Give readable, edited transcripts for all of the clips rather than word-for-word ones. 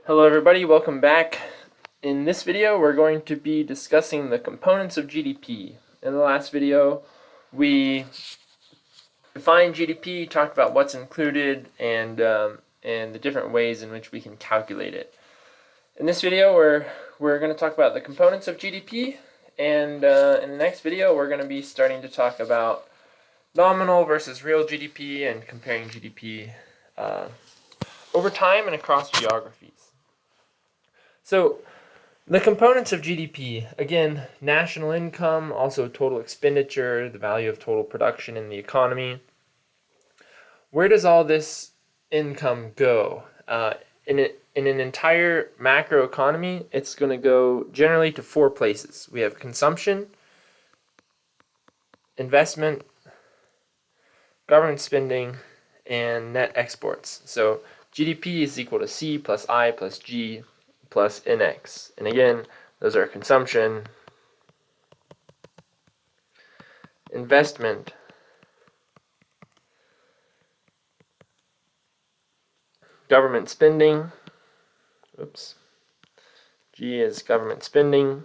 Hello everybody, welcome back. In this video we're going to be discussing the components of GDP. In the last video we defined GDP, talked about what's included, and the different ways in which we can calculate it. In this video we're going to talk about the components of GDP, and in the next video we're going to be starting to talk about nominal versus real GDP and comparing GDP over time and across geographies. So, the components of GDP, again, national income, also total expenditure, the value of total production in the economy. Where does all this income go? In an entire macro economy, it's going to go generally to four places. We have consumption, investment, government spending, and net exports. So GDP is equal to C plus I plus G plus NX. And again, those are consumption, investment, government spending. Oops. G is government spending.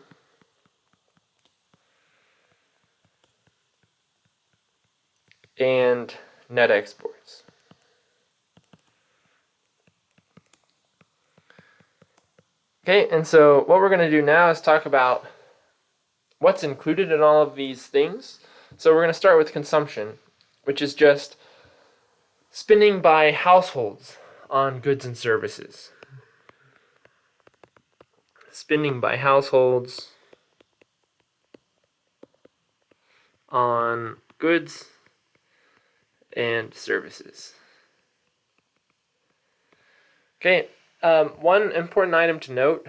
And net exports. Okay, and so what we're going to do now is talk about what's included in all of these things. So we're going to start with consumption, which is just spending by households on goods and services. Spending by households on goods and services. Okay, one important item to note,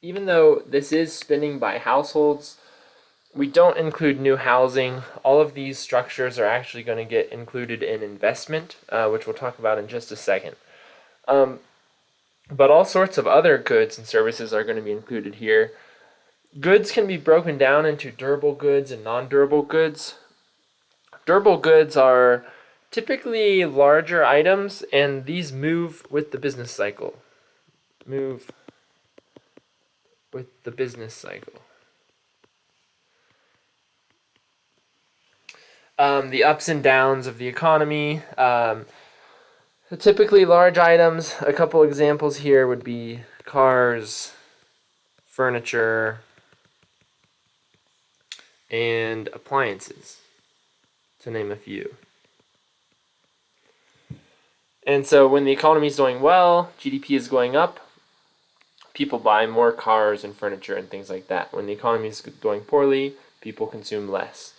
even though this is spending by households, we don't include new housing. All of these structures are actually going to get included in investment, which we'll talk about in just a second. But all sorts of other goods and services are going to be included here. Goods can be broken down into durable goods and non-durable goods. Durable goods are typically larger items, and these move with the business cycle. Move with the business cycle. The ups and downs of the economy. Typically large items, a couple examples here would be cars, furniture, and appliances, to name a few. And so when the economy is doing well, GDP is going up, people buy more cars and furniture and things like that. When the economy is doing poorly, people consume less.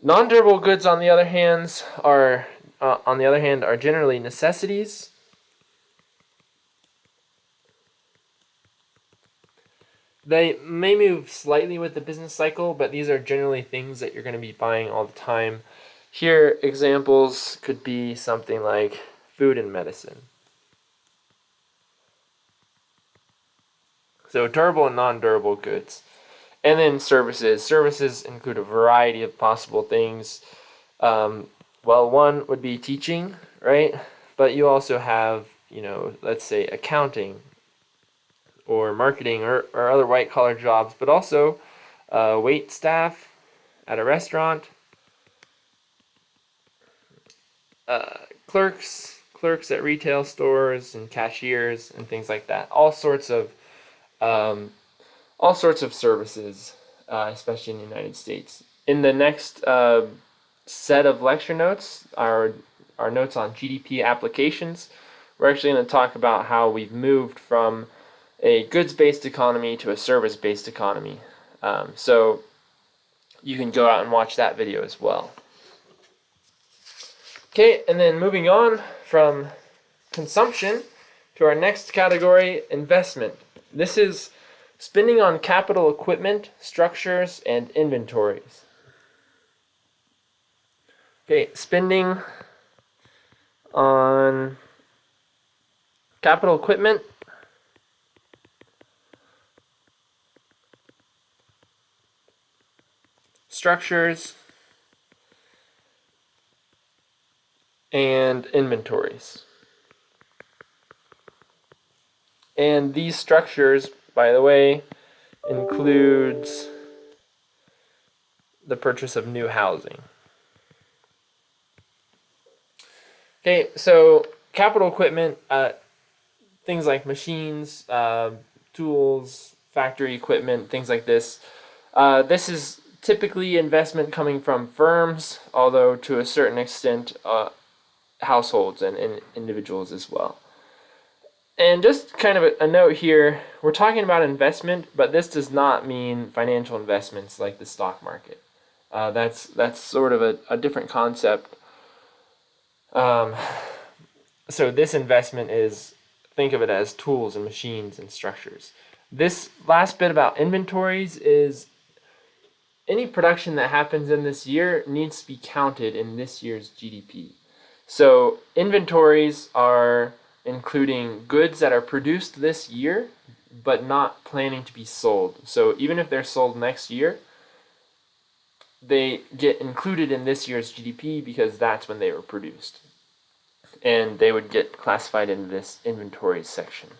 Non-durable goods, on the other hand, are generally necessities. They may move slightly with the business cycle, but these are generally things that you're going to be buying all the time. Here, examples could be something like food and medicine. So durable and non-durable goods. And then services. Services include a variety of possible things. One would be teaching, right? But you also have, let's say accounting or marketing or other white-collar jobs, but also wait staff at a restaurant, clerks at retail stores and cashiers and things like that. All sorts of services, especially in the United States. In the next set of lecture notes, our notes on GDP applications, we're actually going to talk about how we've moved from a goods-based economy to a service-based economy. So you can go out and watch that video as well. Okay, and then moving on from consumption to our next category, investment. This is spending on capital equipment, structures, and inventories. Okay, spending on capital equipment, structures, and inventories. And these structures, by the way, includes the purchase of new housing. Okay, so capital equipment, things like machines, tools, factory equipment, things like this. This is typically investment coming from firms, although to a certain extent, households and individuals as well. And just kind of a note here, we're talking about investment, but this does not mean financial investments like the stock market. That's sort of a different concept. So this investment is, think of it as tools and machines and structures. This last bit about inventories is any production that happens in this year needs to be counted in this year's GDP. So inventories are including goods that are produced this year but not planning to be sold. So even if they're sold next year, they get included in this year's GDP because that's when they were produced. And they would get classified in this inventory section.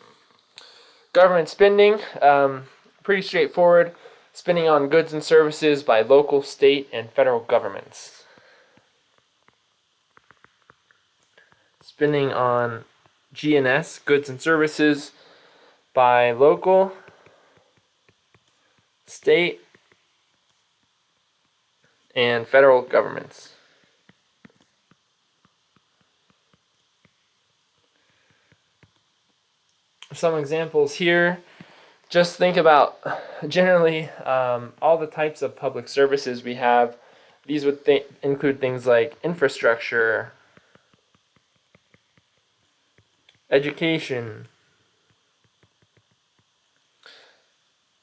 Government spending, pretty straightforward. Spending on goods and services by local, state, and federal governments. Spending on G&S, goods and services, by local, state, and federal governments. Some examples here. Just think about generally all the types of public services we have. These would include things like infrastructure, education,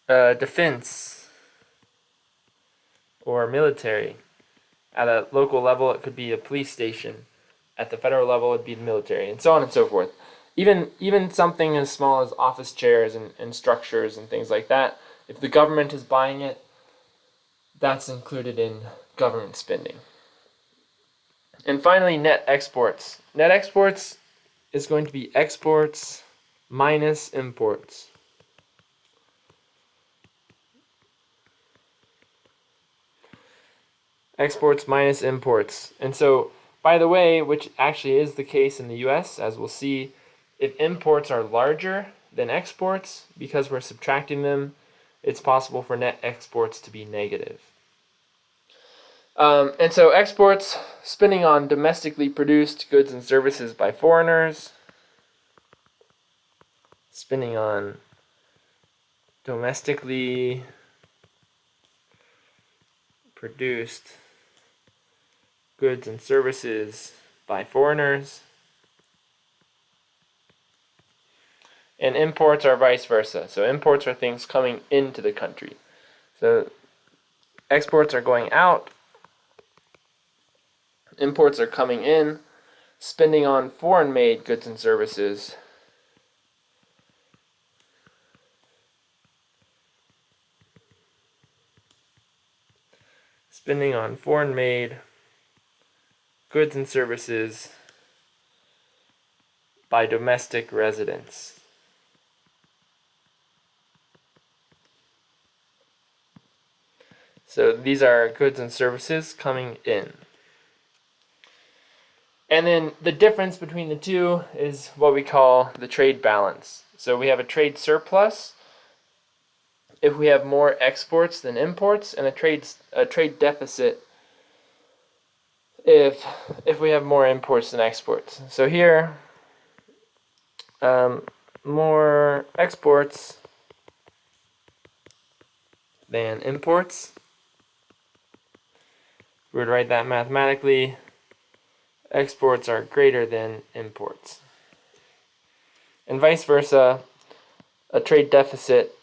defense, or military. At a local level, it could be a police station. At the federal level, it'd be the military, and so on and so forth. Even something as small as office chairs and structures and things like that, if the government is buying it, that's included in government spending. And finally, net exports. Net exports is going to be exports minus imports. Exports minus imports. And so, by the way, which actually is the case in the US, as we'll see, if imports are larger than exports, because we're subtracting them, it's possible for net exports to be negative. And so exports, spending on domestically produced goods and services by foreigners, spending on domestically produced goods and services by foreigners, and imports are vice versa. So imports are things coming into the country. So exports are going out, imports are coming in. Spending on foreign-made goods and services spending on foreign-made goods and services by domestic residents. So these are goods and services coming in. And then the difference between the two is what we call the trade balance. So we have a trade surplus if we have more exports than imports, and a trade deficit if we have more imports than exports. So here, more exports than imports. We would write that mathematically. Exports are greater than imports. And vice versa, a trade deficit,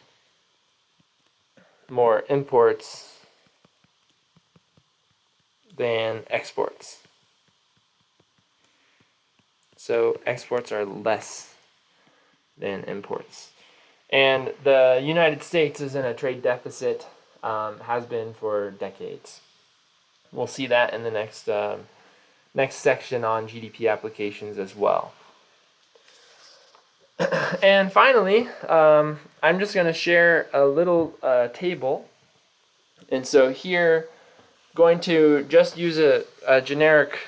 more imports than exports. So exports are less than imports. And the United States is in a trade deficit, has been for decades. We'll see that in the next section on GDP applications as well. And finally, I'm just going to share a little table. And so here, going to just use a generic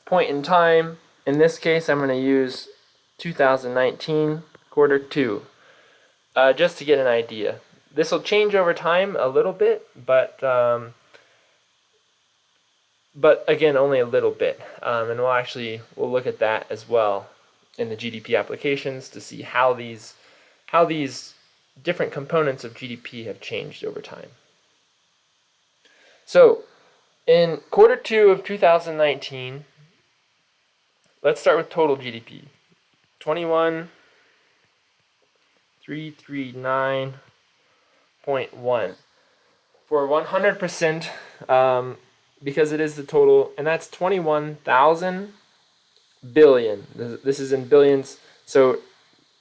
point in time. In this case, I'm going to use 2019 quarter 2, just to get an idea. This will change over time a little bit, but again, only a little bit. And we'll look at that as well in the GDP applications to see how these different components of GDP have changed over time. So, in quarter 2 of 2019, let's start with total GDP. 21,339.1 for 100%, because it is the total, and that's 21,000 billion. This is in billions, so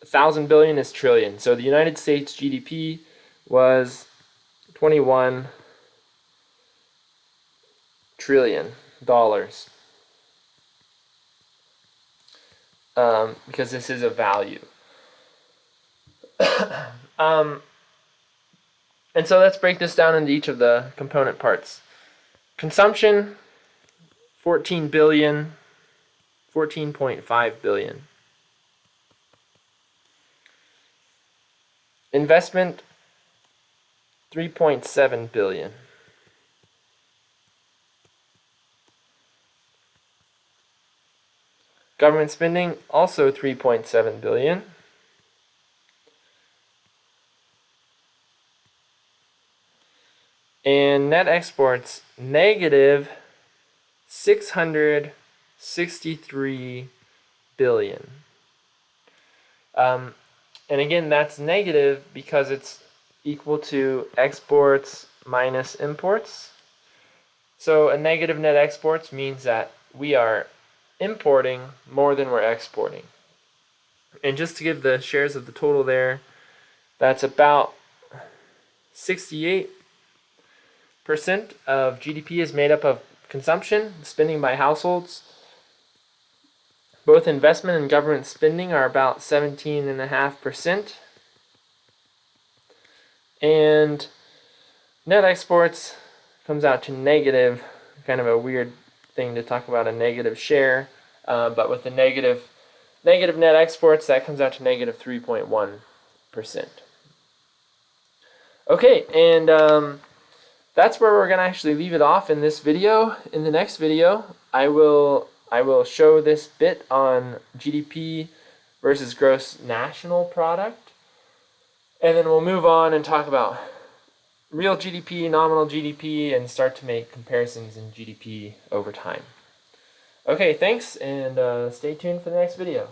1,000 billion is trillion. So the United States GDP was $21 trillion. Because this is a value. And so let's break this down into each of the component parts. Consumption, 14 billion, 14.5 billion. Investment, 3.7 billion. Government spending, also 3.7 billion. And net exports, negative 663 billion. And again, that's negative because it's equal to exports minus imports. So a negative net exports means that we are importing more than we're exporting. And just to give the shares of the total there, that's about 68% of GDP is made up of consumption, spending by households. Both investment and government spending are about 17.5%. And net exports comes out to negative, kind of a weird thing to talk about a negative share, but with the negative net exports, that comes out to negative 3.1%. Okay, and that's where we're going to actually leave it off in this video. In the next video, I will show this bit on GDP versus gross national product, and then we'll move on and talk about real GDP, nominal GDP, and start to make comparisons in GDP over time. Okay, thanks, and stay tuned for the next video.